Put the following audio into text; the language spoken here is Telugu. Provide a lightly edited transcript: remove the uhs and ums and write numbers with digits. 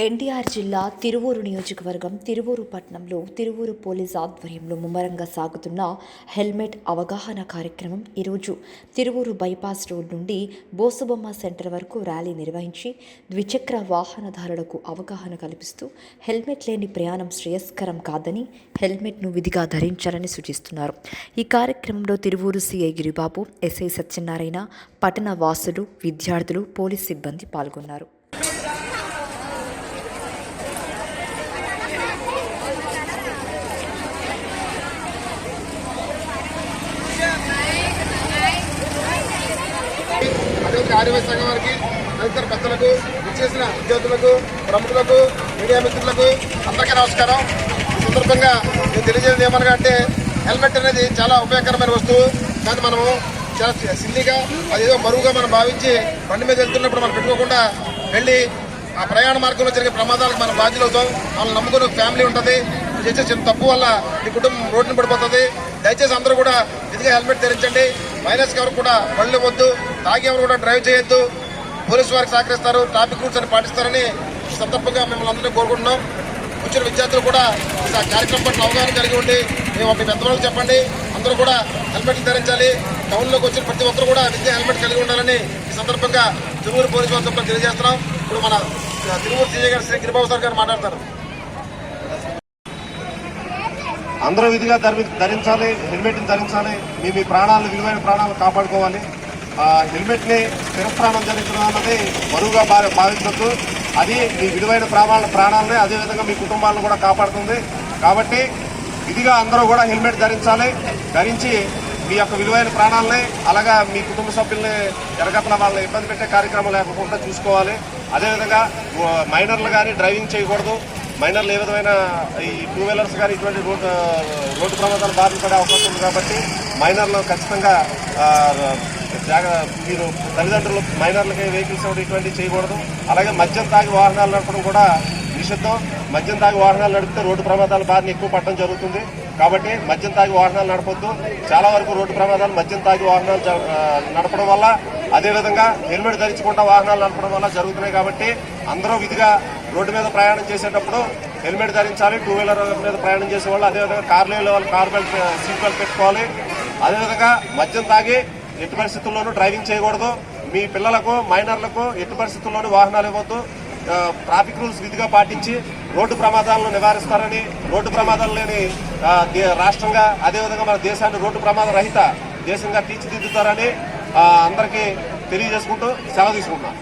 ఎన్టీఆర్ జిల్లా తిరువూరు నియోజకవర్గం తిరువూరు పట్టణంలో తిరువూరు పోలీస్ ఆధ్వర్యంలో ముమ్మరంగా సాగుతున్న హెల్మెట్ అవగాహన కార్యక్రమం ఈరోజు తిరువూరు బైపాస్ రోడ్ నుండి బోసుబొమ్మ సెంటర్ వరకు ర్యాలీ నిర్వహించి ద్విచక్ర వాహనదారులకు అవగాహన కల్పిస్తూ హెల్మెట్ లేని ప్రయాణం శ్రేయస్కరం కాదని హెల్మెట్ను విధిగా ధరించాలని సూచిస్తున్నారు. ఈ కార్యక్రమంలో తిరువూరు సిఐ గిరిబాబు, ఎస్ఐ సత్యనారాయణ, పట్టణ వాసులు, విద్యార్థులు, పోలీస్ సిబ్బంది పాల్గొన్నారు. ఆర్యవైశ్య సంఘం వారికి, తదితర పెద్దలకు, విచ్చేసిన విద్యార్థులకు, ప్రముఖులకు, మీడియా మిత్రులకు అందరికీ నమస్కారం. ఈ సందర్భంగా నేను తెలియజేది ఏమనగా అంటే, హెల్మెట్ అనేది చాలా ఉపయోగకరమైన వస్తువు. కానీ మనము చాలా సిల్లీగా అదేదో బరువుగా మనం భావించి బండి మీద వెళ్తున్నప్పుడు మనం పెట్టుకోకుండా వెళ్ళి ఆ ప్రయాణ మార్గంలో జరిగే ప్రమాదాలకు మనం బాధ్యులు అవుతాం. వాళ్ళని నమ్ముకుని ఫ్యామిలీ ఉంటుంది. చేసే చిన్న తప్పు వల్ల మీ కుటుంబం రోడ్డున పడిపోతుంది. దయచేసి అందరూ కూడా విధిగా హెల్మెట్ ధరించండి. మైనర్స్కి ఎవరు కూడా బళ్ళు వద్దు, తాగి ఎవరు కూడా డ్రైవ్ చేయొద్దు. పోలీసు వారికి సహకరిస్తారు, ట్రాఫిక్ రూల్స్ అని పాటిస్తారని ఈ సందర్భంగా మిమ్మల్ని అందరినీ కోరుకుంటున్నాం. వచ్చిన విద్యార్థులు కూడా ఈ కార్యక్రమం పట్ల అవగాహన కలిగి ఉండి మేము మీ పెద్దవాళ్ళకి చెప్పండి. అందరూ కూడా హెల్మెట్లు ధరించాలి. టౌన్లోకి వచ్చిన ప్రతి ఒక్కరు కూడా విద్య హెల్మెట్ కలిగి ఉండాలని ఈ సందర్భంగా తిరువూరు పోలీసు వారి తరఫున తెలియజేస్తున్నాం. ఇప్పుడు మన తిరువూరు సీఏ గారు శ్రీ గిరిబాబు సార్ గారు మాట్లాడతారు. అందరూ విధిగా ధరించాలి, హెల్మెట్ని ధరించాలి. మీ ప్రాణాలు, విలువైన ప్రాణాలు కాపాడుకోవాలి. హెల్మెట్ని స్థిరప్రాణం ధరించడం అన్నది బరువుగా భావించద్దు. అది మీ విలువైన ప్రాణాలని, అదేవిధంగా మీ కుటుంబాలను కూడా కాపాడుతుంది. కాబట్టి విధిగా అందరూ కూడా హెల్మెట్ ధరించి మీ యొక్క విలువైన ప్రాణాలని, అలాగా మీ కుటుంబ సభ్యుల్ని జరగతల వాళ్ళని ఇబ్బంది పెట్టే కార్యక్రమం లేకుండా చూసుకోవాలి. అదేవిధంగా మైనర్లు కానీ డ్రైవింగ్ చేయకూడదు. మైనర్లు ఏ విధమైన ఈ టూ వీలర్స్ కానీ ఇటువంటి రోడ్డు ప్రమాదాలు బాధించే అవకాశం ఉంది. కాబట్టి మైనర్లు ఖచ్చితంగా మీరు తల్లిదండ్రులు మైనర్లకి వెహికల్స్ ఇటువంటివి చేయకూడదు. అలాగే మద్యం తాగి వాహనాలు నడపడం కూడా నిషిద్ధం. మద్యం తాగి వాహనాలు నడిపితే రోడ్డు ప్రమాదాల బారిన ఎక్కువ పడడం జరుగుతుంది. కాబట్టి మద్యం తాగి వాహనాలు నడపొద్దు. చాలా వరకు రోడ్డు ప్రమాదాలు మద్యం తాగి వాహనాలు నడపడం వల్ల, అదేవిధంగా హెల్మెట్ ధరించకుండా వాహనాలు నడపడం వల్ల జరుగుతున్నాయి. కాబట్టి అందరూ విధిగా రోడ్డు మీద ప్రయాణం చేసేటప్పుడు హెల్మెట్ ధరించాలి. టూ వీలర్ మీద ప్రయాణం చేసేవాళ్ళు, అదేవిధంగా కార్లో వెళ్ళే వాళ్ళు కార్ బెల్ట్, సీట్ బెల్ట్ పెట్టుకోవాలి. అదేవిధంగా మద్యం తాగి ఎట్టి పరిస్థితుల్లోనూ డ్రైవింగ్ చేయకూడదు. మీ పిల్లలకు, మైనర్లకు ఎట్టి పరిస్థితుల్లోనూ వాహనాలు ఇవ్వద్దు. ట్రాఫిక్ రూల్స్ విధిగా పాటించి రోడ్డు ప్రమాదాలను నివారిస్తారని, రోడ్డు ప్రమాదాలు లేని రాష్ట్రంగా, అదేవిధంగా మన దేశాన్ని రోడ్డు ప్రమాద రహిత దేశంగా తీర్చిదిద్దుతారని అందరికీ తెలియజేసుకుంటూ సెలవు తీసుకుంటున్నాం.